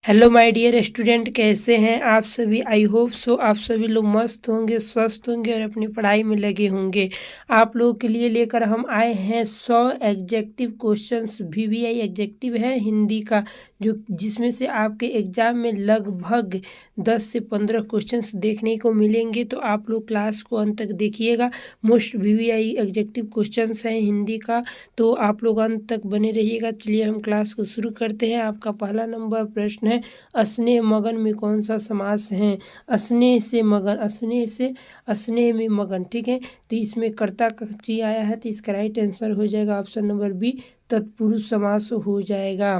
Hello my dear student, कैसे हैं आप सभी। आई होप सो आप सभी लोग मस्त होंगे, स्वस्थ होंगे और अपनी पढ़ाई में लगे होंगे। आप लोगों के लिए लेकर हम आए हैं 100 एग्जेक्टिव क्वेश्चंस। वीवीआई एग्जेक्टिव है हिंदी का, जो जिसमें से आपके एग्जाम में लगभग 10 से 15 क्वेश्चंस देखने को मिलेंगे। तो आप लोग क्लास को अंत तक देखिएगा। मोस्ट वीवीआई एग्जेक्टिव क्वेश्चंस हैं हिंदी का, तो आप लोग अंत तक बने रहिएगा। चलिए हम क्लास को शुरू करते हैं। आपका पहला नंबर प्रश्न है, अस्नेह मगन में कौन सा समास है। अस्नेह से मगन, अस्नेह से अस्नेह में मगन, ठीक है। तो इसमें कर्ता कची आया है, तो इसका राइट आंसर हो जाएगा ऑप्शन नंबर बी, तत्पुरुष समास हो जाएगा।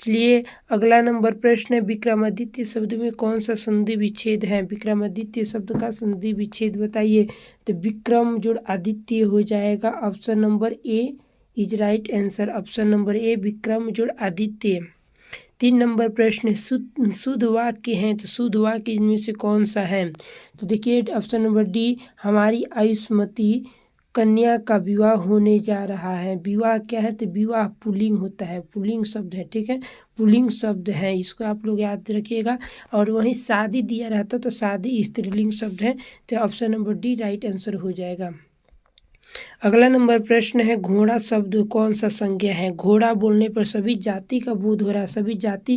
चलिए अगला नंबर प्रश्न है, विक्रमादित्य शब्द में कौन सा संधि विच्छेद है। विक्रमादित्य शब्द का संधि विच्छेद बताइए। तो विक्रम जोड़ आदित्य हो जाएगा। Option number A is right answer. Option number ए विक्रम जोड़ आदित्य। 3 नंबर प्रश्न, शुद्ध वाक्य हैं, तो शुद्ध वाक्य इनमें से कौन सा है। तो देखिए ऑप्शन नंबर डी, हमारी आयुष्मती कन्या का विवाह होने जा रहा है। विवाह क्या है, तो विवाह पुल्लिंग होता है, पुल्लिंग शब्द है, ठीक है, पुल्लिंग शब्द है, इसको आप लोग याद रखिएगा। और वहीं शादी दिया रहता तो शादी स्त्रीलिंग शब्द है, तो option number D right answer हो जाएगा। अगला नंबर प्रश्न है, घोड़ा शब्द कौन सा संज्ञा है। घोड़ा बोलने पर सभी जाति का बोध हो रहा है, सभी जाति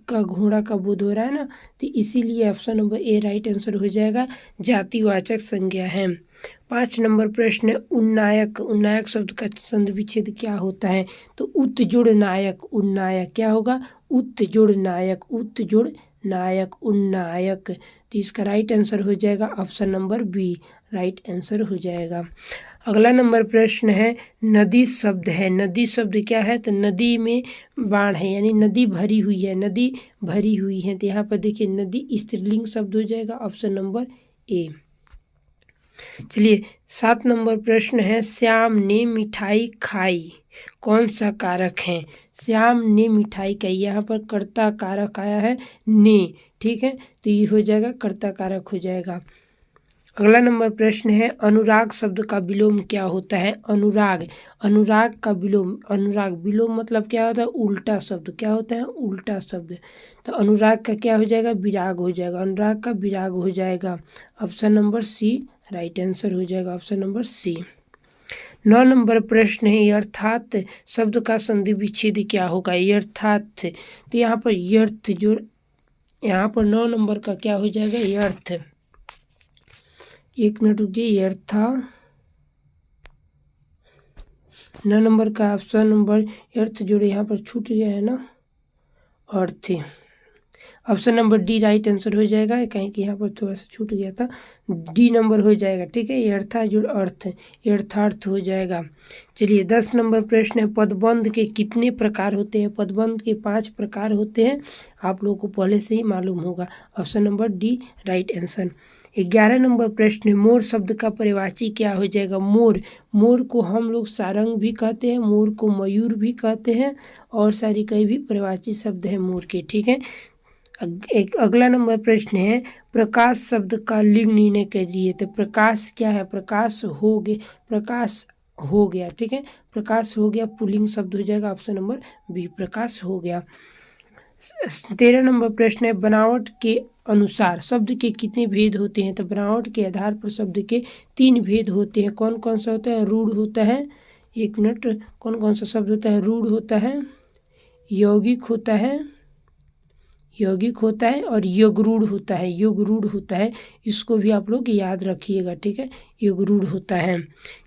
का घोड़ा का बोध हो रहा है ना, तो इसीलिए ऑप्शन नंबर ए राइट आंसर हो जाएगा, जातिवाचक संज्ञा है। 5 नंबर प्रश्न है, उन्नायक, उन्नायक शब्द का संधि विच्छेद क्या होता है। तो उत जोड़ नायक, उन्नायक क्या होगा, उत जोड़ नायक, उत जोड़ नायक, उन्नायक। तो इसका राइट आंसर हो जाएगा option number B, right answer हो जाएगा। अगला नंबर प्रश्न है, नदी शब्द है, नदी शब्द क्या है, तो नदी में बाढ़ है, यानी नदी भरी हुई है, नदी भरी हुई है। तो यहाँ पर देखिए नदी स्त्रीलिंग शब्द हो जाएगा, ऑप्शन नंबर ए। चलिए 7 नंबर प्रश्न है, श्याम ने मिठाई खाई, कौन सा कारक है। श्याम ने मिठाई खाई, यहाँ पर कर्ता कारक आया है ने, ठीक है, तो ये हो जाएगा कर्ता कारक हो जाएगा। अगला नंबर प्रश्न है, अनुराग शब्द का विलोम क्या होता है। अनुराग, अनुराग का विलोम, अनुराग विलोम मतलब क्या होता है, उल्टा शब्द, क्या होता है, उल्टा शब्द। तो अनुराग का क्या हो जाएगा, विराग हो जाएगा, अनुराग का विराग हो जाएगा। Option number C right answer हो जाएगा, ऑप्शन नंबर सी। 9 नंबर प्रश्न है, अर्थात शब्द का संधि विच्छेद क्या होगा। अर्थात, तो यहाँ पर अर्थ जो, यहाँ पर 9 नंबर का क्या हो जाएगा, अर्थ। एक मिनट रुकिए, अर्था 9 नंबर का ऑप्शन नंबर अर्थ जोड़े यहाँ पर छूट गया है ना, अर्थ। Option number D right answer हो जाएगा, कहीं कि यहाँ पर थोड़ा सा छूट गया था, डी नंबर हो जाएगा, ठीक है। अर्था जोड़ अर्थ, अर्थार्थ हो जाएगा। चलिए 10 नंबर प्रश्न है, पदबंध के कितने प्रकार होते हैं। पदबंध के 5 प्रकार होते हैं, आप लोगों को पहले से ही मालूम होगा, option number D right answer. 11 number प्रश्न है, मोर शब्द का परिवाची क्या हो जाएगा। मोर, मोर को हम लोग सारंग भी कहते हैं, मोर को मयूर भी कहते हैं, और सारी कई भी परिवाची शब्द हैं मोर के, ठीक है। एक अगला नंबर प्रश्न है, प्रकाश शब्द का लिंग निर्णय करिए। तो प्रकाश क्या है, प्रकाश हो गया, प्रकाश हो गया, ठीक है, प्रकाश हो गया पुल्लिंग शब्द हो जाएगा, ऑप्शन नंबर बी प्रकाश हो गया। 13 नंबर प्रश्न है, बनावट के अनुसार शब्द के कितने भेद होते हैं। तो बनावट के आधार पर शब्द के 3 भेद होते हैं। कौन कौन सा होता है, रूढ़ होता है, एक मिनट, कौन कौन सा शब्द होता है, रूढ़ होता है, यौगिक होता है, यौगिक होता है, और युगरूढ़ होता है, युगरूढ़ होता है, इसको भी आप लोग याद रखिएगा, ठीक है, युगरूढ़ होता है।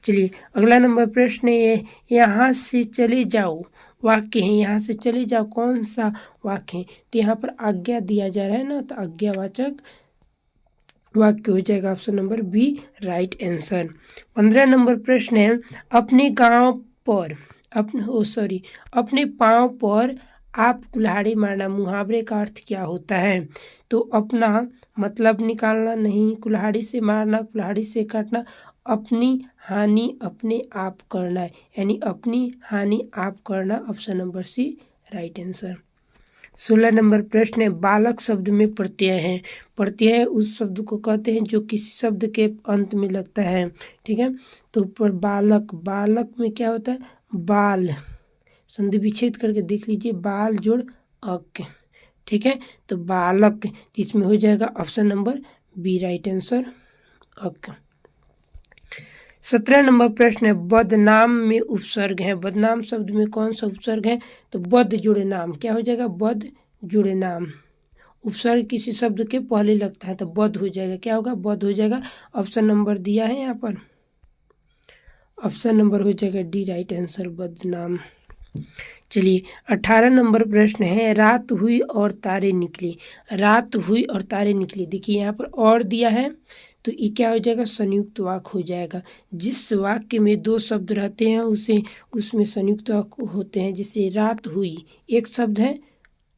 चलिए अगला नंबर प्रश्न है, यहाँ से चले जाओ वाक्य है, यहाँ से चले जाओ कौन सा वाक्य है। तो यहाँ पर आज्ञा दिया जा रहा है ना, तो आज्ञावाचक वाक्य हो जाएगा, option number B right answer. 15 नंबर प्रश्न है, अपने गांव पर, अपने पाँव पर आप कुल्हाड़ी मारना, मुहावरे का अर्थ क्या होता है। तो अपना मतलब निकालना, नहीं कुल्हाड़ी से मारना, कुल्हाड़ी से काटना, अपनी हानि अपने आप करना, यानी अपनी हानि आप करना, option number C right answer. 16 नंबर प्रश्न है, बालक शब्द में प्रत्यय है। प्रत्यय उस शब्द को कहते हैं जो किसी शब्द के अंत में लगता है, ठीक है। तो पर बालक, बालक में क्या होता है, बाल, संधि विच्छेद करके देख लीजिए, बाल जोड़ अक, ठीक है। तो बालक, इसमें हो जाएगा option number B right answer. Okay. 17 नंबर प्रश्न है, बदनाम में उपसर्ग है। बदनाम शब्द में कौन सा उपसर्ग है? तो बद जुड़े नाम, क्या हो जाएगा? बद जुड़े नाम। उपसर्ग किसी शब्द के पहले लगता है तो बद हो जाएगा, क्या होगा? बद हो जाएगा। ऑप्शन नंबर दिया है यहाँ पर, ऑप्शन नंबर हो जाएगा डी राइट आंसर, बदनाम। चलिए 18 नंबर प्रश्न है, रात हुई और तारे निकली। रात हुई और तारे निकली, देखिए यहाँ पर और दिया है तो ये क्या हो जाएगा? संयुक्त वाक्य हो जाएगा। जिस वाक्य में दो शब्द रहते हैं उसे उसमें संयुक्त वाक्य होते हैं। जैसे रात हुई एक शब्द है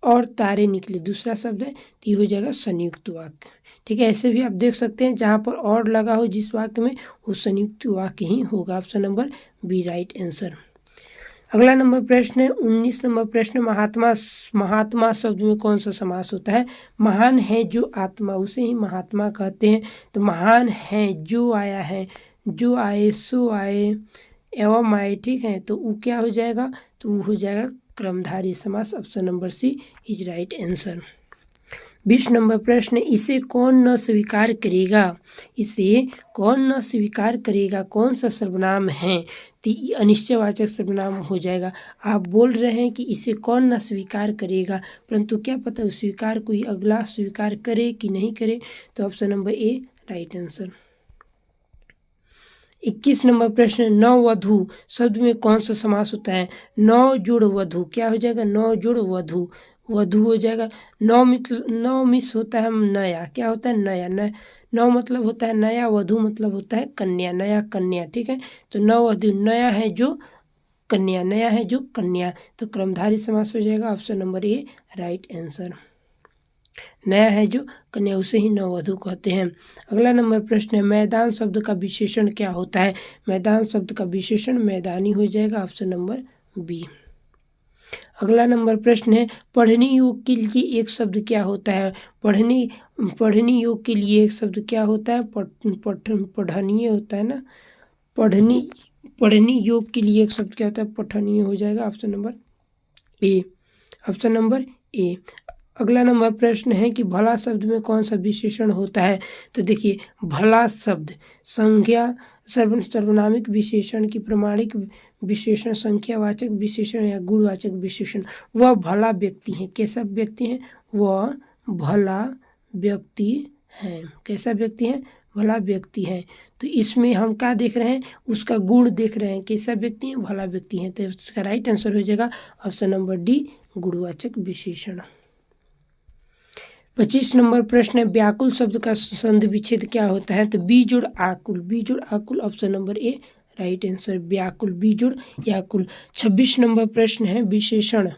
और तारे निकले दूसरा शब्द है, तो ये हो जाएगा संयुक्त वाक्य। ठीक है, ऐसे भी आप देख सकते हैं जहाँ पर और लगा हो जिस वाक्य में, वो संयुक्त वाक्य ही होगा। Option number B right answer. अगला नंबर प्रश्न है 19 नंबर प्रश्न, महात्मा। महात्मा शब्द में कौन सा समास होता है? महान है जो आत्मा, उसे ही महात्मा कहते हैं। तो महान है जो आया है, जो आए सो आए एवं आए, ठीक है, तो वो क्या हो जाएगा? तो वो हो जाएगा क्रमधारी समास। Option number C is right answer. 20 नंबर प्रश्न, इसे कौन न स्वीकार करेगा? इसे कौन न स्वीकार करेगा कौन सा सर्वनाम है? तो ये अनिश्चयवाचक सर्वनाम हो जाएगा। आप बोल रहे हैं कि इसे कौन न स्वीकार करेगा, परंतु क्या पता उस स्वीकार कोई अगला स्वीकार करे कि नहीं करे। तो ऑप्शन नंबर ए राइट आंसर। 21 नंबर प्रश्न, नववधू शब्द में कौन सा समास होता है? नौ जुड़ वधू, क्या हो जाएगा? नौ जुड़ वधू, वधू हो जाएगा। नौ मिस होता है नया, क्या होता है? नया। नौ मतलब होता है नया, वधू मतलब होता है कन्या, नया कन्या, ठीक है। तो नववधू नया है जो कन्या, नया है जो कन्या, तो क्रमधारी समास हो जाएगा। ऑप्शन नंबर ए राइट आंसर। नया है जो कन्या उसे ही नववधू कहते हैं। अगला नंबर प्रश्न है, मैदान शब्द का विशेषण क्या होता है? मैदान शब्द का विशेषण मैदानी हो जाएगा। Option number B. अगला नंबर प्रश्न है, पढ़नी योग के लिए एक शब्द क्या होता है? पढ़नी योग के लिए एक शब्द क्या होता है? पठनीय होता है ना। पढ़नी योग के लिए एक शब्द क्या होता है? पठनीय हो जाएगा। ऑप्शन नंबर ए, ऑप्शन नंबर ए। अगला नंबर प्रश्न है कि भला शब्द में कौन सा विशेषण होता है? तो देखिए, भला शब्द संज्ञा सर्वनामिक विशेषण की प्रमाणिक विशेषण, संख्यावाचक विशेषण या गुणवाचक विशेषण। वह भला व्यक्ति है, कैसा व्यक्ति है? वह भला व्यक्ति है, कैसा व्यक्ति है? भला व्यक्ति है। तो इसमें हम क्या देख रहे हैं? उसका गुण देख रहे हैं, कैसा व्यक्ति है? भला व्यक्ति है। तो इसका राइट आंसर हो जाएगा ऑप्शन नंबर डी, गुणवाचक विशेषण। 25 नंबर प्रश्न है, व्याकुल शब्द का संधि विच्छेद क्या होता है? तो बी जुड़ आकुल, बी जुड़ आकुल, ऑप्शन नंबर ए राइट आंसर, व्याकुल, बी जुड़ याकुल। 26 नंबर प्रश्न है, विशेष्य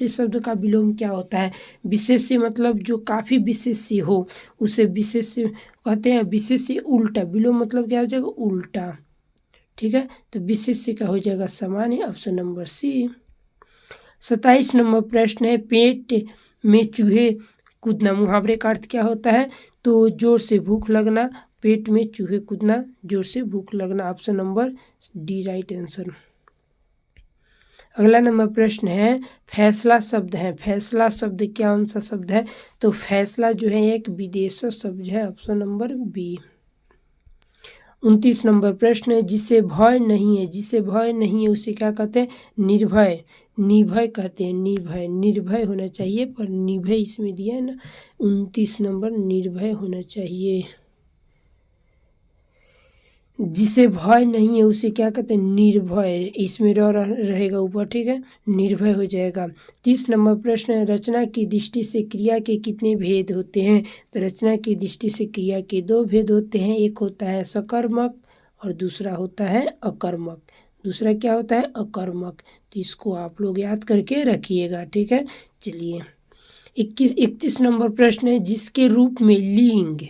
शब्द का विलोम क्या होता है? विशेष्य मतलब जो काफी विशेष्य हो उसे विशेष्य कहते हैं। विशेष्य उल्टा, विलोम मतलब क्या हो जाएगा? उल्टा, ठीक है। तो विशेष्य का हो जाएगा सामान्य, ऑप्शन नंबर सी। 27 नंबर प्रश्न है, पेट में चूहे कूदना, मुहावरे का अर्थ क्या होता है? तो जोर से भूख लगना, पेट में चूहे कूदना, जोर से भूख लगना, option number D right answer. अगला नंबर प्रश्न है, फैसला शब्द है। फैसला शब्द क्या सा शब्द है? तो फैसला जो है एक विदेशी शब्द है, ऑप्शन नंबर बी। 29 नंबर प्रश्न है, जिसे भय नहीं है, जिसे भय नहीं है उसे क्या कहते हैं? निर्भय, निर्भय कहते हैं। निर्भय, निर्भय होना चाहिए पर निर्भय इसमें दिया है ना। 29 नंबर निर्भय होना चाहिए। जिसे भय नहीं है उसे क्या कहते हैं? निर्भय, इसमें रहेगा ऊपर, ठीक है, निर्भय हो जाएगा। 30 नंबर प्रश्न है, रचना की दृष्टि से क्रिया के कितने भेद होते हैं? तो रचना की दृष्टि से क्रिया के दो भेद होते हैं, एक होता है सकर्मक और दूसरा होता है अकर्मक। दूसरा क्या होता है? अकर्मक। तो इसको आप लोग याद करके रखिएगा, ठीक है। चलिए 31 नंबर प्रश्न है, जिसके रूप में लिंग,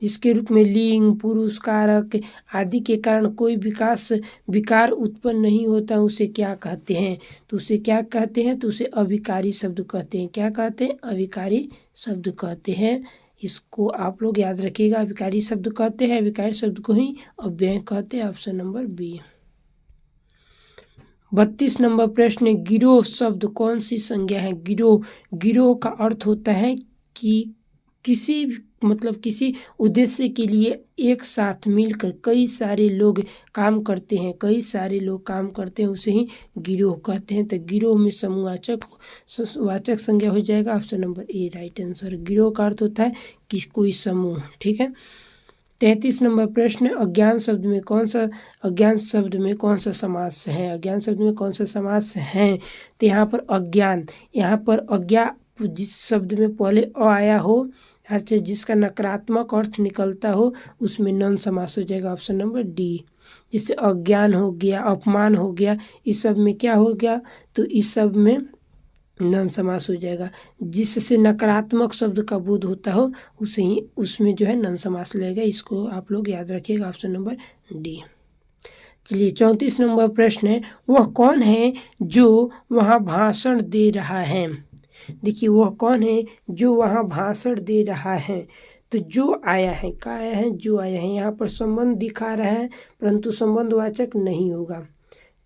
जिसके रूप में लिंग, पुरुष, कारक आदि के कारण कोई विकार उत्पन्न नहीं होता, उसे क्या कहते हैं? तो उसे क्या कहते हैं? तो उसे अविकारी शब्द कहते हैं। क्या कहते हैं? अविकारी शब्द कहते हैं। इसको आप लोग याद रखिएगा, अविकारी शब्द कहते हैं, अविकारी शब्द को ही अव्यय कहते हैं, ऑप्शन नंबर बी। 32 नंबर प्रश्न है, गिरोह शब्द कौन सी संज्ञा है? गिरोह का अर्थ होता है कि किसी उद्देश्य के लिए एक साथ मिलकर कई सारे लोग काम करते हैं, उसे ही गिरोह कहते हैं। तो गिरोह में समूहवाचक संज्ञा हो जाएगा ऑप्शन नंबर ए राइट आंसर। गिरोह का अर्थ होता है कि कोई समूह। ठीक है। 33 नंबर प्रश्न, अज्ञान शब्द में कौन सा समास है? अज्ञान शब्द में कौन सा समास है? तो यहाँ पर अज्ञा जिस शब्द में पहले अ आया हो, अर्थ जिसका नकारात्मक अर्थ निकलता हो, उसमें नॉन समास हो जाएगा ऑप्शन नंबर डी। जैसे अज्ञान हो गया, अपमान हो गया, इस सब में क्या हो गया? तो इस सब में नॉन समास हो जाएगा। जिससे नकारात्मक शब्द का बोध होता हो उसे ही उसमें जो है नॉन समास लगेगा। इसको आप लोग याद रखिएगा ऑप्शन नंबर डी। चलिए 34 नंबर प्रश्न है, वह कौन है जो वहाँ भाषण दे रहा है? देखिए वह कौन है जो वहाँ भाषण दे रहा है? तो जो आया है, क्या आया है? जो आया है। यहाँ पर संबंध दिखा रहा है परंतु संबंधवाचक नहीं होगा।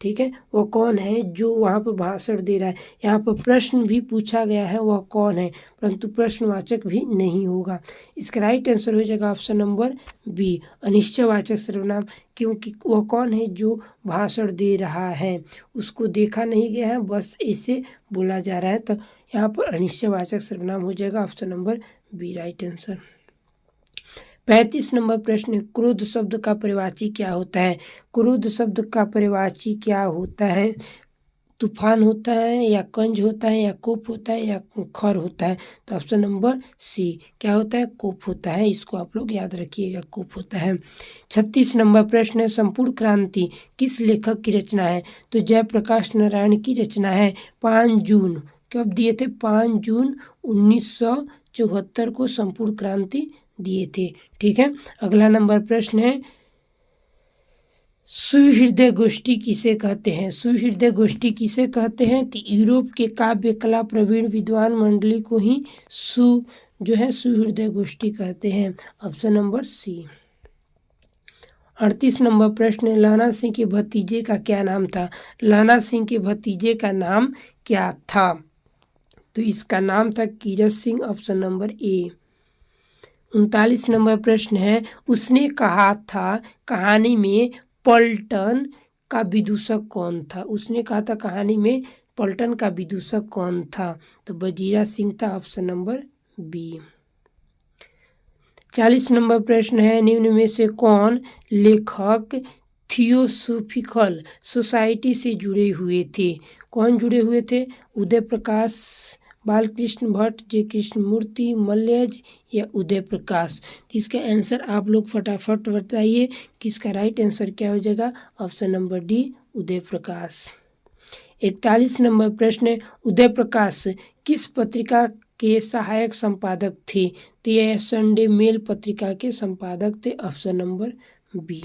ठीक है। वह कौन है जो वहाँ पर भाषण दे रहा है? यहाँ पर प्रश्न भी पूछा गया है, वह कौन है, परंतु प्रश्नवाचक भी नहीं होगा। इसका राइट आंसर हो जाएगा ऑप्शन नंबर बी अनिश्चयवाचक सर्वनाम। क्योंकि वह कौन है जो भाषण दे रहा है, उसको देखा नहीं गया है, बस ऐसे बोला जा रहा है। तो यहाँ पर अनिश्चयवाचक सर्वनाम हो जाएगा option number B right answer. 35 नंबर प्रश्न, क्रोध शब्द का परिवाची क्या होता है? क्रोध शब्द का परिवाची क्या होता है? तूफान होता है, या कंज होता है, या कोप होता है, या खर होता है? तो ऑप्शन नंबर सी क्या होता है? कोप होता है। इसको आप लोग याद रखिएगा, कोप होता है। 36 नंबर प्रश्न है, संपूर्ण क्रांति किस लेखक की रचना है? तो जयप्रकाश नारायण की रचना है। 5 जून कब दिए थे? 5 जून 1974 को संपूर्ण क्रांति दिए थे। ठीक है। अगला नंबर प्रश्न है, सुहृदय गोष्ठी किसे कहते हैं? सुहृदय गोष्ठी किसे कहते हैं? तो यूरोप के काव्य कला प्रवीण विद्वान मंडली को ही सुहृदय गोष्ठी कहते हैं। ऑप्शन नंबर सी। 38 नंबर प्रश्न है, लहना सिंह के भतीजे का क्या नाम था? लहना सिंह के भतीजे का नाम क्या था? तो इसका नाम था Kirat Singh. Option number A. 39 नंबर प्रश्न है, उसने कहा था कहानी में पलटन का विदूषक कौन था? उसने कहा था कहानी में पलटन का विदूषक कौन था? तो वजीरा सिंह था। Option number B. 40 नंबर प्रश्न है, निम्न में से कौन लेखक थियोसॉफिकल सोसाइटी से जुड़े हुए थे? कौन जुड़े हुए थे? उदय प्रकाश, बालकृष्ण भट्ट, जय कृष्णमूर्ति, मल्यज या उदय प्रकाश? तो इसका आंसर आप लोग फटाफट बताइए कि इसका राइट आंसर क्या हो जाएगा? Option number D Uday Prakash. 41 number प्रश्न है, उदय प्रकाश किस पत्रिका के सहायक संपादक थे? तो यह संडे मेल पत्रिका के संपादक थे। Option number B.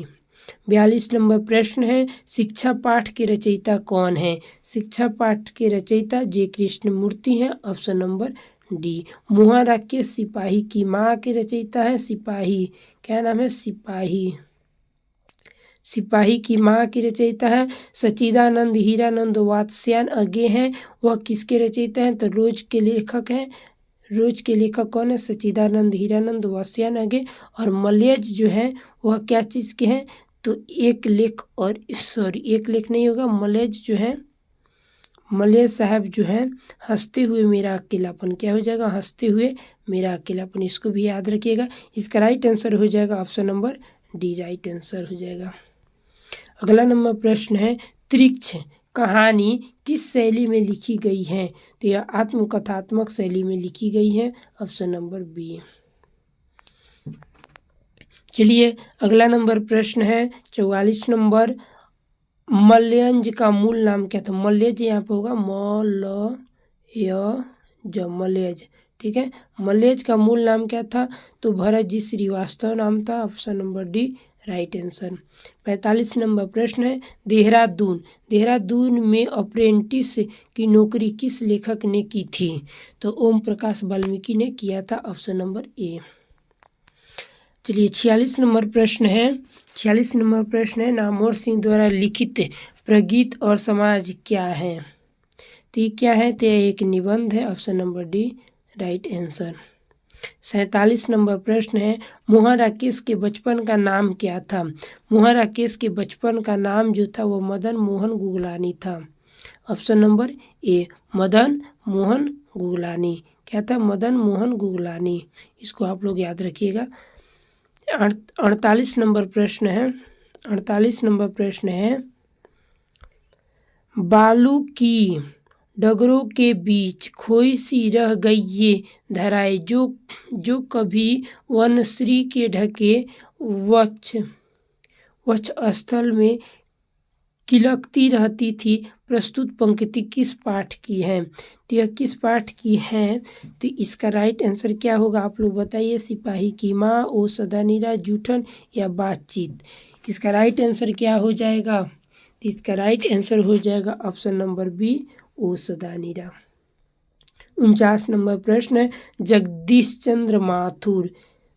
42 नंबर प्रश्न है, शिक्षा पाठ के रचयिता कौन है? शिक्षा पाठ के रचयिता जय कृष्णमूर्ति हैं। Option number D. मुहारा के सिपाही की माँ के रचयिता है सिपाही, क्या नाम है? सिपाही की माँ की रचयिता है सच्चिदानंद हीरानंद वात्स्यायन अगे हैं। वह किसके रचयिता हैं? तो रोज के लेखक हैं। रोज के लेखक कौन है? सच्चिदानंद हीरानंद वात्स्यायन अगे। और मल्यज जो है वह क्या चीज़ के हैं? तो एक लेख नहीं होगा, मल्यज जो है, मल्यज साहब जो है हंसते हुए मेरा अकेलापन, क्या हो जाएगा? हंसते हुए मेरा अकेलापन। इसको भी याद रखिएगा। इसका राइट आंसर हो जाएगा option number D right answer हो जाएगा। अगला नंबर प्रश्न है, त्रिक्ष कहानी किस शैली में लिखी गई है? तो यह आत्मकथात्मक शैली में लिखी गई है। Option number B. चलिए अगला नंबर प्रश्न है 44 नंबर, मल्यज का मूल नाम क्या था? मल्यज यहाँ पे होगा मल्यज। ठीक है। मल्यज का मूल नाम क्या था? तो भरत जी श्रीवास्तव नाम था। Option number D right answer. 45 number प्रश्न है, देहरादून में अप्रेंटिस की नौकरी किस लेखक ने की थी? तो ओम प्रकाश वाल्मीकि ने किया था। ऑप्शन नंबर ए। चलिए 46 नंबर प्रश्न है नामवर सिंह द्वारा लिखित प्रगीत और समाज क्या है। तो ये क्या है, तो एक निबंध है, option number D right answer. 47 number प्रश्न है मोहन राकेश के बचपन का नाम क्या था। मोहन राकेश के बचपन का नाम जो था वो मदन मोहन गुगलानी था। ऑप्शन नंबर ए मदन मोहन गुगलानी, क्या था, मदन मोहन गुगलानी। इसको आप लोग याद रखिएगा। 48 नंबर प्रश्न है बालू की डगरों के बीच खोई सी रह गई ये धराएं जो कभी वनश्री के ढके वक्ष स्थल में किलकती रहती थी। प्रस्तुत पंक्ति किस पाठ की है। तो यह किस पाठ की है, तो इसका राइट आंसर क्या होगा आप लोग बताइए। सिपाही की माँ, ओ सदानीरा, जूठन या बातचीत। इसका राइट आंसर क्या हो जाएगा, तो इसका राइट आंसर हो जाएगा ऑप्शन नंबर बी ओ सदानीरा। 49 नंबर प्रश्न है जगदीश चंद्र माथुर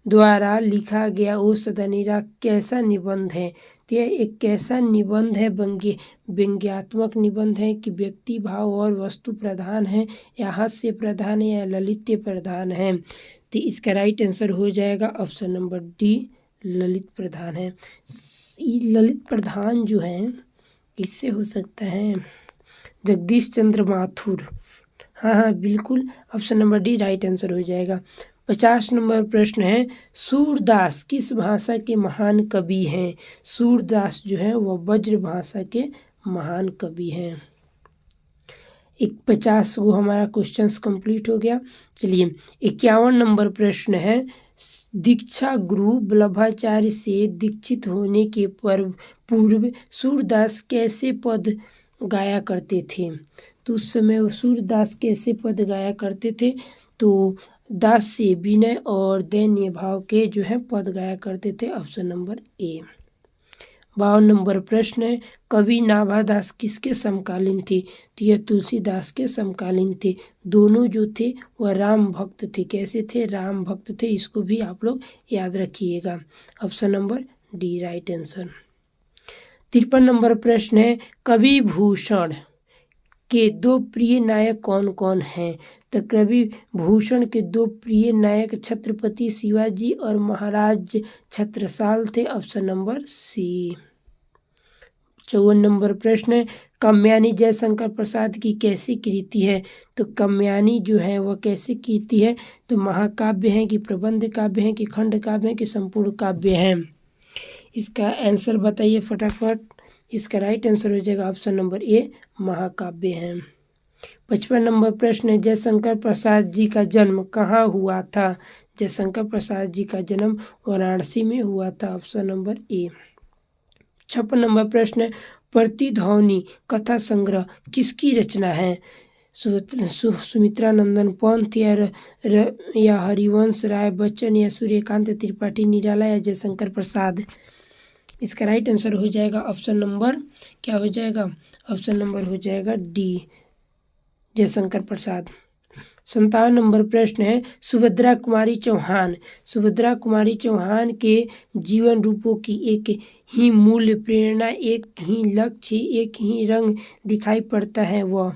द्वारा लिखा गया ओ सदानीरा कैसा निबंध है। तो यह एक कैसा निबंध है, व्यंग्यात्मक निबंध है कि व्यक्ति भाव और वस्तु प्रधान है या हास्य प्रधान है या ललित्य प्रधान है। तो इसका राइट आंसर हो जाएगा ऑप्शन नंबर डी ललित प्रधान है। ललित प्रधान जो है इससे हो सकता है जगदीश चंद्र माथुर। हाँ बिल्कुल, option number D right answer हो जाएगा। 50 नंबर प्रश्न है सूरदास किस भाषा के महान कवि हैं। सूरदास जो है वह ब्रज भाषा के महान कवि हैं। 50 को हमारा क्वेश्चंस कंप्लीट हो गया। चलिए 51 नंबर प्रश्न है दीक्षा गुरु वल्लभाचार्य से दीक्षित होने के पूर्व सूरदास कैसे पद गाया करते थे। तो उस समय वो सूरदास कैसे पद गाया करते थे, तो दास से विनय और दैन्य भाव के जो है पद गाया करते थे। ऑप्शन नंबर ए। 52 नंबर प्रश्न है कवि नाभादास किसके समकालीन थे। तो यह तुलसीदास के समकालीन थे। दोनों जो थे वह राम भक्त थे। कैसे थे, राम भक्त थे। इसको भी आप लोग याद रखिएगा। Option number D right answer. 53 number प्रश्न है कवि भूषण के दो प्रिय नायक कौन कौन हैं। तो कवि भूषण के दो प्रिय नायक छत्रपति शिवाजी और महाराज छत्रसाल थे। ऑप्शन नंबर सी। 54 नंबर प्रश्न है काम्यानी जयशंकर प्रसाद की कैसी कृति है। तो काम्यानी जो है वह कैसी कृति है, तो महाकाव्य है कि प्रबंध काव्य है कि खंड काव्य है कि संपूर्ण काव्य है। इसका आंसर बताइए फटाफट। इसका राइट आंसर हो जाएगा ऑप्शन नंबर ए महाकाव्य है। 55 नंबर प्रश्न है जयशंकर प्रसाद जी का जन्म कहाँ हुआ था। जयशंकर प्रसाद जी का जन्म वाराणसी में हुआ था। ऑप्शन नंबर ए। 56 नंबर प्रश्न है प्रतिध्वनि कथा संग्रह किसकी रचना है। सुमित्रा नंदन पंत या हरिवंश राय बच्चन या सूर्यकांत त्रिपाठी निराला या जयशंकर प्रसाद। इसका राइट आंसर हो जाएगा ऑप्शन नंबर क्या हो जाएगा, ऑप्शन नंबर हो जाएगा डी जयशंकर प्रसाद। 57 नंबर प्रश्न है सुभद्रा कुमारी चौहान के जीवन रूपों की एक ही मूल्य प्रेरणा, एक ही लक्ष्य, एक ही रंग दिखाई पड़ता है, वह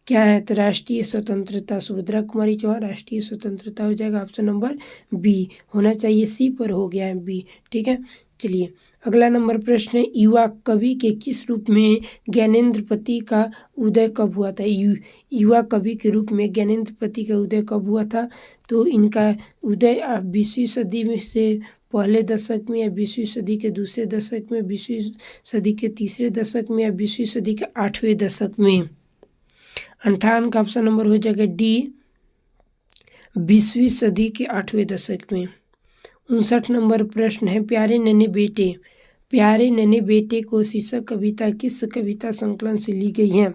क्या है। तो राष्ट्रीय स्वतंत्रता। सुभद्रा कुमारी चौहान राष्ट्रीय स्वतंत्रता हो जाएगा। ऑप्शन नंबर बी होना चाहिए, सी पर हो गया है बी। ठीक है, चलिए अगला नंबर प्रश्न है युवा कवि के किस रूप में ज्ञानेंद्रपति का उदय कब हुआ था। युवा कवि के रूप में ज्ञानेंद्रपति का उदय कब हुआ था। तो इनका उदय 20वीं सदी में से पहले दशक में या 20वीं सदी के दूसरे दशक में, 20वीं सदी के तीसरे दशक में या 20वीं सदी के 8वें दशक में। 58 का ऑप्शन नंबर हो जाएगा डी 20वीं सदी के 8वें दशक में। 59 नंबर प्रश्न है प्यारे नन्हे बेटे को शीर्षक कविता किस कविता संकलन से ली गई है।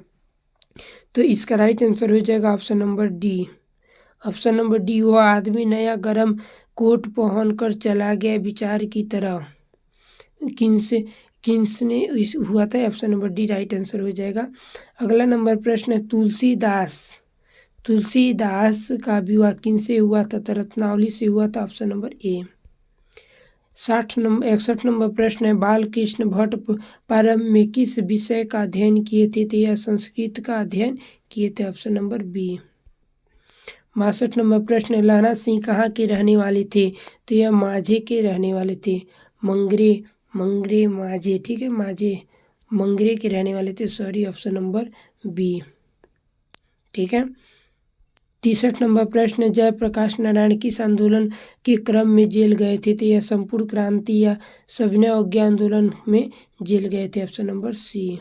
तो इसका राइट आंसर हो जाएगा option number D. Option number D वह आदमी नया गरम कोट पहनकर चला गया विचार की तरह किसने हुआ था। Option number D right answer हो जाएगा। अगला नंबर प्रश्न है तुलसीदास का विवाह किनसे हुआ था। तो रत्नावली से हुआ था। ऑप्शन नंबर ए। 61 नंबर प्रश्न है, बाल कृष्ण भट्ट प्रारंभ में किस विषय का अध्ययन किए थे? तो यह संस्कृत का अध्ययन किए थे, ऑप्शन नंबर बी। 62 नंबर प्रश्न है, लहरा सिंह कहाँ के रहने वाले थे? तो यह माझे के रहने वाले थे, मंगरे माझे, ठीक है, माझे मंगरे के रहने वाले थे, सॉरी, ऑप्शन नंबर बी, ठीक है। 63 नंबर प्रश्न, जयप्रकाश नारायण किस आंदोलन के क्रम में जेल गए थे? तो यह संपूर्ण क्रांति या सविनय अवज्ञा आंदोलन में जेल गए थे, ऑप्शन नंबर सी।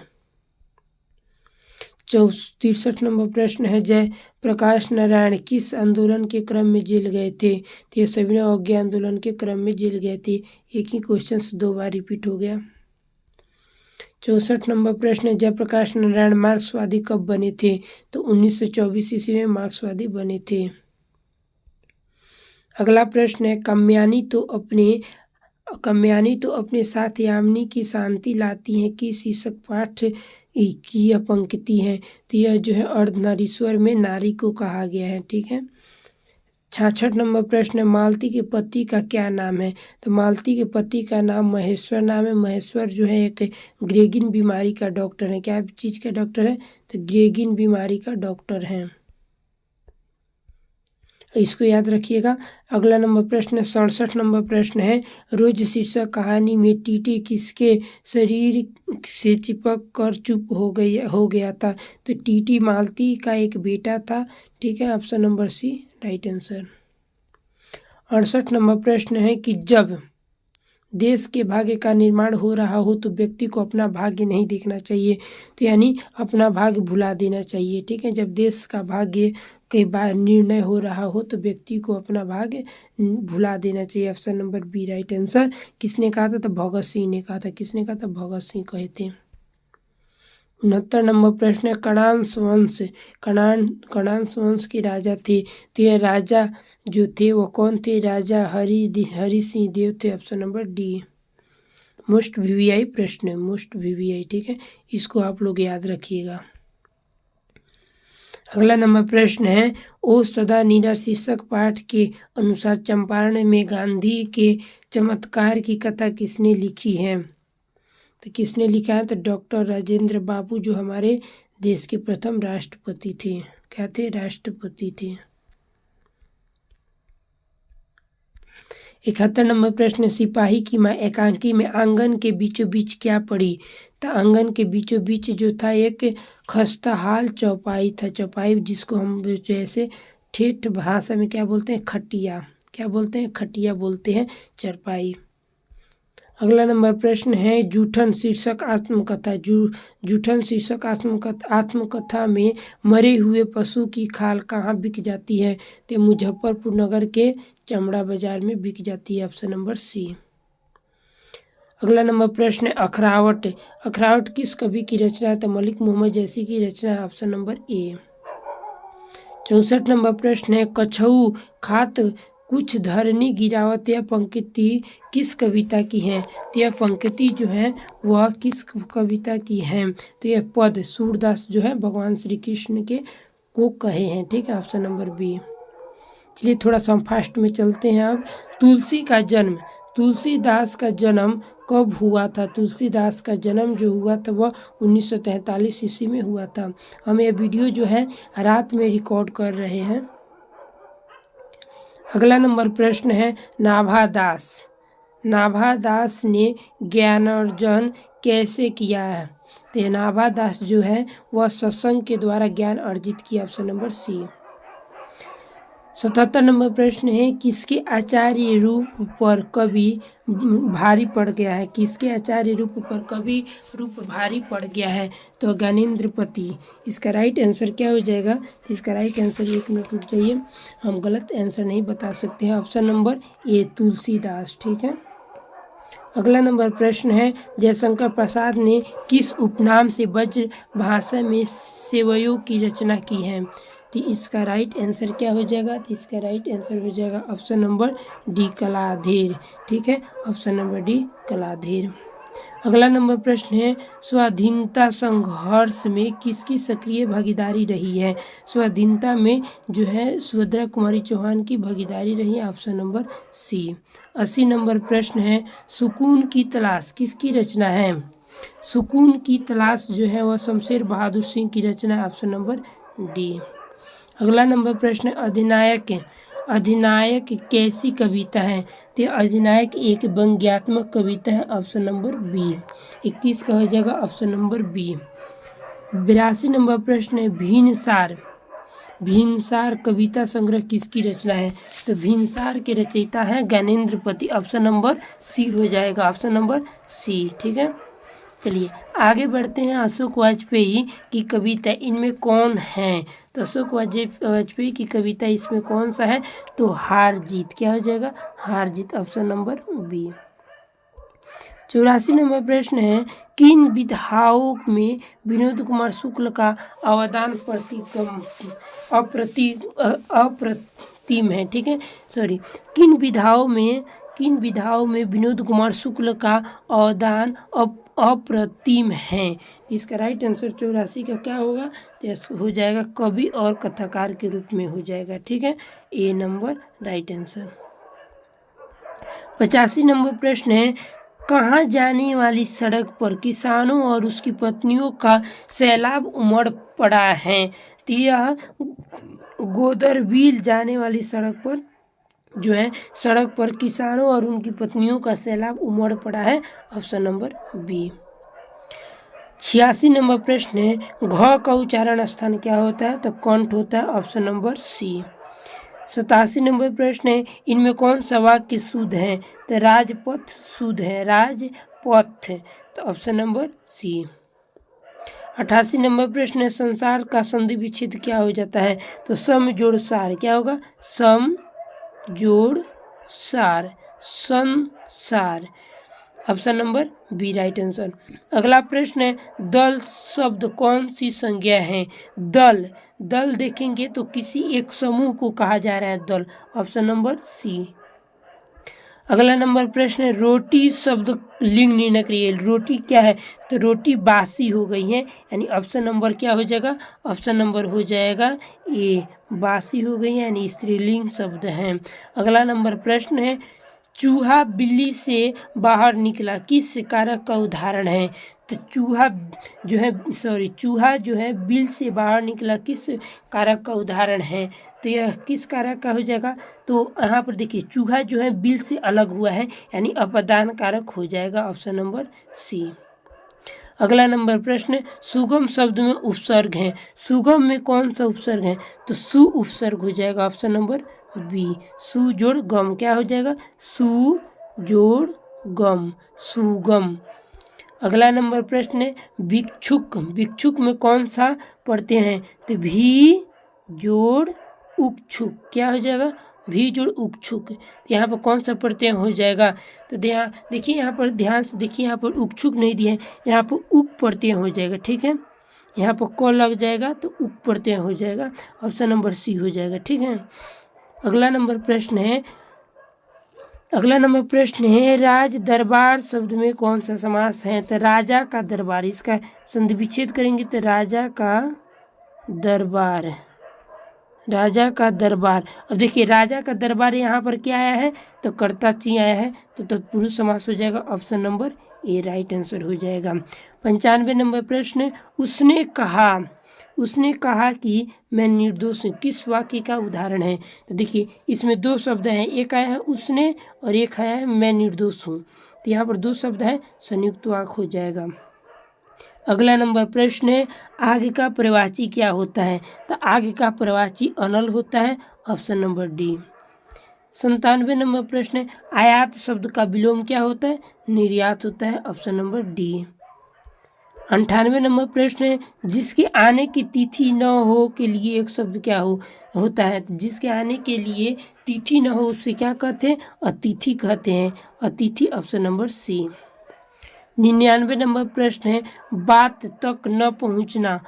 63 नंबर प्रश्न है, जयप्रकाश नारायण किस आंदोलन के क्रम में जेल गए थे? तो यह सविनय अवज्ञा आंदोलन के क्रम में जेल गए थे। एक ही क्वेश्चन 2 बार रिपीट हो गया। 64 नंबर प्रश्न, जयप्रकाश नारायण मार्क्सवादी कब बने थे? तो 1924 ईस्वी में मार्क्सवादी बने थे। अगला प्रश्न है, काम्यानी तो अपने साथ यामिनी की शांति लाती हैं कि शीर्षक पाठ की यह पंक्ति है? तो यह जो है अर्धनारीश्वर में नारी को कहा गया है, ठीक है। 66 नंबर प्रश्न, मालती के पति का क्या नाम है? तो मालती के पति का नाम महेश्वर नाम है। महेश्वर जो है एक ग्रेगिन बीमारी का डॉक्टर है। क्या चीज़ का डॉक्टर है? तो ग्रेगिन बीमारी का डॉक्टर है, इसको याद रखिएगा। अगला नंबर प्रश्न 67 नंबर प्रश्न है, रोज शीर्षक कहानी में टीटी किसके शरीर से चिपक कर चुप हो गया था? तो टीटी मालती का एक बेटा था, ठीक है, option number C right answer. 68 नंबर प्रश्न है कि जब देश के भाग्य का निर्माण हो रहा हो तो व्यक्ति को अपना भाग्य नहीं देखना चाहिए, तो यानी अपना भाग्य भुला देना चाहिए, ठीक है। जब देश का भाग्य के बाद निर्णय हो रहा हो तो व्यक्ति को अपना भाग्य भुला देना चाहिए, option number B right answer. किसने कहा था? तो भगत सिंह ने कहा था। किसने कहा था? भगत सिंह कहे थे। 69 नंबर प्रश्न है, कणांश वंश के राजा थे, तो यह राजा जो थे वो कौन थे? राजा हरि सिंह देव थे, option number D. Most VVI प्रश्न है, मोस्ट वीवीआई, ठीक है, इसको आप लोग याद रखिएगा। अगला नंबर प्रश्न है, ओ सदा नीरा शीर्षक पाठ के अनुसार चंपारण में गांधी के चमत्कार की कथा किसने लिखी है? तो किसने लिखा है? तो डॉक्टर राजेंद्र बाबू, जो हमारे देश के प्रथम राष्ट्रपति थे। क्या थे? राष्ट्रपति थे। 71 नंबर प्रश्न, सिपाही की माँ एकांकी में आंगन के बीचों बीच क्या पड़ी? तो आंगन के बीचों बीच जो था एक खस्ताहाल चौपाई था। चौपाई जिसको हम जैसे ठेठ भाषा में क्या बोलते हैं? खटिया। क्या बोलते हैं? खटिया बोलते हैं, चरपाई। अगला नंबर प्रश्न है, जूठन शीर्षक आत्मकथा। जूठन शीर्षक आत्मकथा में मरे हुए पशु की खाल कहाँ बिक जाती है? तो मुजफ्फरपुर नगर के चमड़ा बाजार में बिक जाती है, ऑप्शन नंबर सी। अगला नंबर प्रश्न है, अखरावट किस कवि की रचना है? तो मलिक मोहम्मद जैसी की रचना है, ऑप्शन नंबर ए। 64 नंबर प्रश्न है, कछऊ खात कुछ धरनी गिरावत, यह पंक्ति किस कविता की है? तो यह पंक्ति जो है वह किस कविता की है? तो यह पद सूरदास जो है भगवान श्री कृष्ण के को कहे हैं, ठीक है, ऑप्शन नंबर बी। चलिए थोड़ा सा हम फास्ट में चलते हैं। अब तुलसीदास का जन्म कब हुआ था? तुलसीदास का जन्म जो हुआ था वह 1943 ईस्वी में हुआ था। हम ये वीडियो जो है रात में रिकॉर्ड कर रहे हैं। अगला नंबर प्रश्न है, नाभादास ने ज्ञानार्जन कैसे किया है? तो नाभादास जो है वह सत्संग के द्वारा ज्ञान अर्जित किया, ऑप्शन नंबर सी। 77 नंबर प्रश्न है, किसके आचार्य रूप पर कवि भारी पड़ गया है? किसके आचार्य रूप पर कवि रूप भारी पड़ गया है? तो ज्ञानेंद्रपति। इसका राइट आंसर क्या हो जाएगा? तो इसका राइट आंसर, एक मिनट रुक जाइए, हम गलत आंसर नहीं बता सकते हैं, ऑप्शन नंबर ए तुलसीदास, ठीक है। अगला नंबर प्रश्न है, जयशंकर प्रसाद ने किस उपनाम से ब्रज भाषा में सेवयों की रचना की है? तो इसका राइट आंसर क्या हो जाएगा? तो इसका राइट आंसर हो जाएगा ऑप्शन नंबर डी कलाधीर, ठीक है, ऑप्शन नंबर डी कलाधीर। अगला नंबर प्रश्न है, स्वाधीनता संघर्ष में किसकी सक्रिय भागीदारी रही है? स्वाधीनता में जो है सुभद्रा कुमारी चौहान की भागीदारी रही है, ऑप्शन नंबर सी। 80 नंबर प्रश्न है, सुकून की तलाश किसकी रचना है? सुकून की तलाश जो है वह शमशेर बहादुर सिंह की रचना है, ऑप्शन नंबर डी। अगला नंबर प्रश्न, अधिनायक अधिनायक कैसी कविता है? तो अधिनायक एक व्यंग्यात्मक कविता है, ऑप्शन नंबर बी। 21 का हो जाएगा ऑप्शन नंबर बी। 82 नंबर प्रश्न है, भीनसार भीनसार कविता संग्रह किसकी रचना है? तो भीनसार के रचयिता है ज्ञानेंद्र पति, ऑप्शन नंबर सी हो जाएगा, ऑप्शन नंबर सी। ठीक है, चलिए आगे बढ़ते हैं। अशोक वाजपेयी की कविता इनमें कौन है? तो अशोक वाजपेयी की कविता इसमें कौन सा है? तो हार जीत, क्या हो जाएगा? हार जीत, ऑप्शन नंबर बी। 84 नंबर प्रश्न है, किन विधाओं में विनोद कुमार शुक्ल का अवदान अप्रतिम है? ठीक है, सॉरी, किन विधाओं में विनोद कुमार शुक्ल का अवदान अप्रतिम है? इसका राइट आंसर 84 का क्या होगा? तो हो जाएगा कवि और कथाकार के रूप में हो जाएगा। ठीक है, ए नंबर राइट आंसर। 85 नंबर प्रश्न है, कहाँ जाने वाली सड़क पर किसानों और उसकी पत्नियों का सैलाब उमड़ पड़ा है? तो यह गोदरबील जाने वाली सड़क पर जो है सड़क पर किसानों और उनकी पत्नियों का सैलाब उमड़ पड़ा है, ऑप्शन नंबर बी। 86 नंबर प्रश्न है, घ का उच्चारण स्थान क्या होता है? तो कंठ होता है, ऑप्शन नंबर सी। 87 नंबर प्रश्न है, इनमें कौन सा वाक्य शुद्ध है? तो राजपथ शुद्ध है, राजपथ, तो ऑप्शन नंबर सी। 88 नंबर प्रश्न है, संसार का संधि विच्छेद क्या हो जाता है? तो सम जोड़ सार, क्या होगा? सम जोड़ सार, संसार, option number B right answer. अगला प्रश्न है, दल शब्द कौन सी संज्ञा है? दल देखेंगे तो किसी एक समूह को कहा जा रहा है दल, ऑप्शन नंबर सी। अगला नंबर प्रश्न है, रोटी शब्द लिंग निर्णय करिए। रोटी क्या है? तो रोटी बासी हो गई है, यानी ऑप्शन नंबर क्या हो जाएगा? ऑप्शन नंबर हो जाएगा ए, बासी हो गई है, यानी स्त्रीलिंग शब्द है। अगला नंबर प्रश्न है, चूहा बिल्ली से बाहर निकला किस कारक का उदाहरण है? तो चूहा जो है बिल से बाहर निकला किस कारक का उदाहरण है? तो यह किस कारक का हो जाएगा? तो यहाँ पर देखिए, चूहा जो है बिल से अलग हुआ है, यानी अपदान कारक हो जाएगा, ऑप्शन नंबर सी। अगला नंबर प्रश्न, सुगम शब्द में उपसर्ग है, सुगम में कौन सा उपसर्ग है? तो सु उपसर्ग हो जाएगा, ऑप्शन नंबर बी। सु जोड़ गम, क्या हो जाएगा? सु जोड़ गम, सुगम। अगला नंबर प्रश्न है, भिक्षुक में कौन सा पढ़ते हैं? तो भी जोड़ उक्षुक, क्या हो जाएगा? भी जोड़ उक्षुक, यहाँ पर कौन सा प्रत्यय हो जाएगा? तो देखिए यहाँ पर ध्यान से देखिए, यहाँ पर उक्षुक नहीं दिया है, यहाँ पर उक प्रत्यय हो जाएगा। ठीक है, यहाँ पर क लग जाएगा तो उक प्रत्यय हो जाएगा, ऑप्शन नंबर सी हो जाएगा। ठीक है, अगला नंबर प्रश्न है, राज दरबार शब्द में कौन सा समास है? तो राजा का दरबार, इसका संधि विच्छेद करेंगे तो राजा का दरबार। अब देखिए, राजा का दरबार यहाँ पर क्या आया है? तो कर्ता ची आया है, तो तत्पुरुष समास हो जाएगा, ऑप्शन नंबर ए राइट आंसर हो जाएगा। 95 नंबर प्रश्न, उसने कहा कि मैं निर्दोष हूँ किस वाक्य का उदाहरण है? तो देखिए, इसमें दो शब्द हैं, एक आया है उसने और एक आया है मैं निर्दोष हूँ, तो यहाँ पर दो शब्द है, संयुक्त वाक्य हो जाएगा। अगला नंबर प्रश्न है, आग का प्रवाची क्या होता है? तो आग का प्रवाची अनल होता है, ऑप्शन नंबर डी। 97 नंबर प्रश्न है, आयात शब्द का विलोम क्या होता है? निर्यात होता है, ऑप्शन नंबर डी। 98 नंबर प्रश्न है, जिसके आने की तिथि न हो के लिए एक शब्द क्या होता है? तो जिसके आने के लिए तिथि न हो उससे क्या कहते हैं? अतिथि कहते हैं, अतिथि, ऑप्शन नंबर सी। 99 नंबर प्रश्न है, बात तक न पहुंचना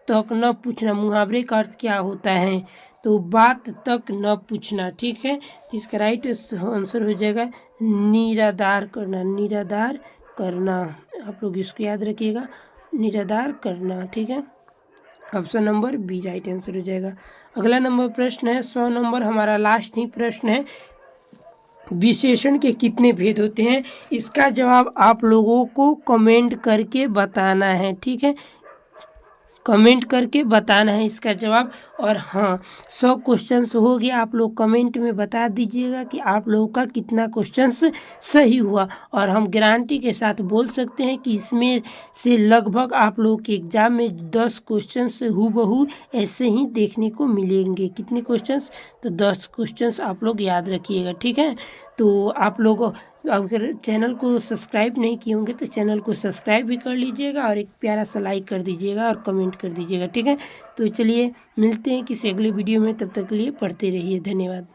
तक न पूछना, मुहावरे का अर्थ क्या होता है? तो बात तक न पूछना। ठीक है, इसका राइट आंसर हो जाएगा निराधार करना, निराधार करना। आप लोग इसको याद रखिएगा, निराधार करना। ठीक है, option number B right answer हो जाएगा। अगला नंबर प्रश्न है 100 नंबर, हमारा लास्ट ही प्रश्न है, विशेषण के कितने भेद होते हैं? इसका जवाब आप लोगों को कमेंट करके बताना है। ठीक है, कमेंट करके बताना है इसका जवाब। और हाँ, 100 क्वेश्चंस हो गया, आप लोग कमेंट में बता दीजिएगा कि आप लोगों का कितना क्वेश्चंस सही हुआ। और हम गारंटी के साथ बोल सकते हैं कि इसमें से लगभग आप लोगों के एग्जाम में 10 क्वेश्चंस हूबहू ऐसे ही देखने को मिलेंगे। कितने क्वेश्चंस? तो 10 क्वेश्चंस आप लोग याद रखिएगा। ठीक है, तो आप लोग अगर चैनल को सब्सक्राइब नहीं किए होंगे तो चैनल को सब्सक्राइब भी कर लीजिएगा और एक प्यारा सा लाइक कर दीजिएगा और कमेंट कर दीजिएगा। ठीक है, तो चलिए मिलते हैं किसी अगले वीडियो में, तब तक के लिए पढ़ते रहिए। धन्यवाद।